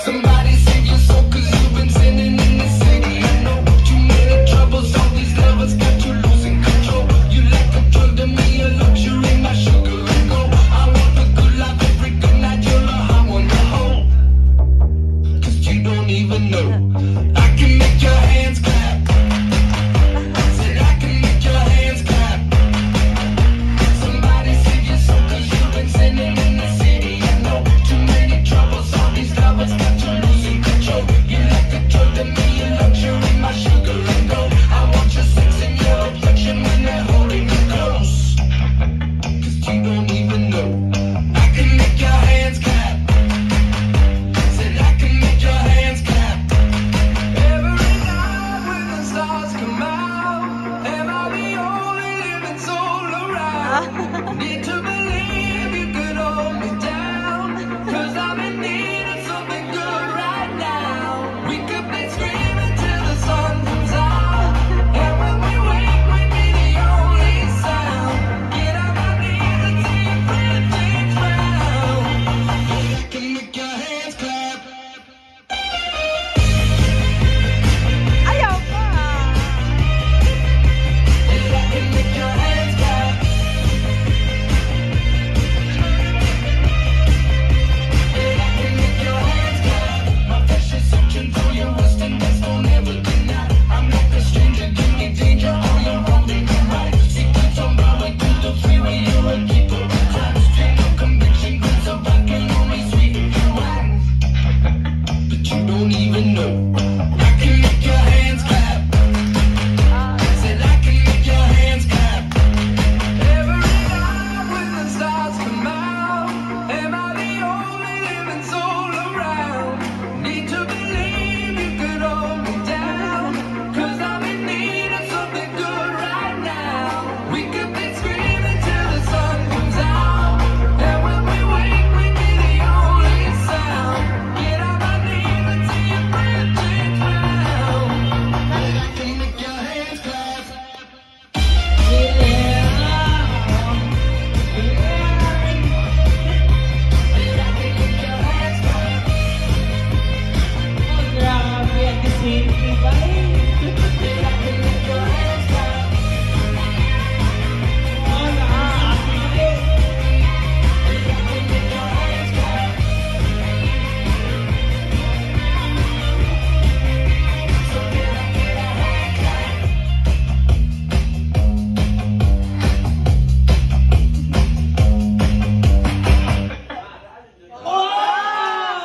Somebody save your soul, cause you've been sinning in the city. I know too many troubles, all these lovers got you losing control. You like a drug to me, a luxury, my sugar and gold. I want the good life every good night, you're a hot one to hold. Cause you don't even know I can make your hands clap. Said I can make your hands clap. Somebody save your soul, cause you've been sinning in the city. I know too many troubles, all these lovers got you losing control. You like a drug to me, a luxury, my sugar and gold. I want your sex and your affection when they're holding you close. Cause you don't even know I can make your hands clap. Said I can make your hands clap. Every night when the stars come out, am I the only living soul around? Need to believe you could hold me down, cause I'm in need of something good right now. We could be screaming till the sun comes out, and when we wake we'd be the only sound. Get on my knees and see your friend change round. I can make your hands clap. Ayaw pa. I can make your hands clap. I can make your hands clap. My flesh is searching for your wrist and best don't ever deny. I'm like a stranger, give me danger, all your wrong, they come right. Secrets on Broadway through the freeway, you're a keeper of crime. Stream of conviction, grits of vodka, only sweeten your wine. But you don't even know I can make your hands clap. Said I can make your hands clap. Every night when the stars come out, am I the only living soul around? Need to believe you could hold me down, cause I'm in need of something good right now. We could be screaming till the sun comes out, and when we wake we'd be the only sound. Get on my knees and see your friend change round. I can make your hands clap. Grabe, at the same time ba eh?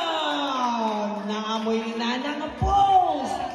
Oh! Naamoy na ng post!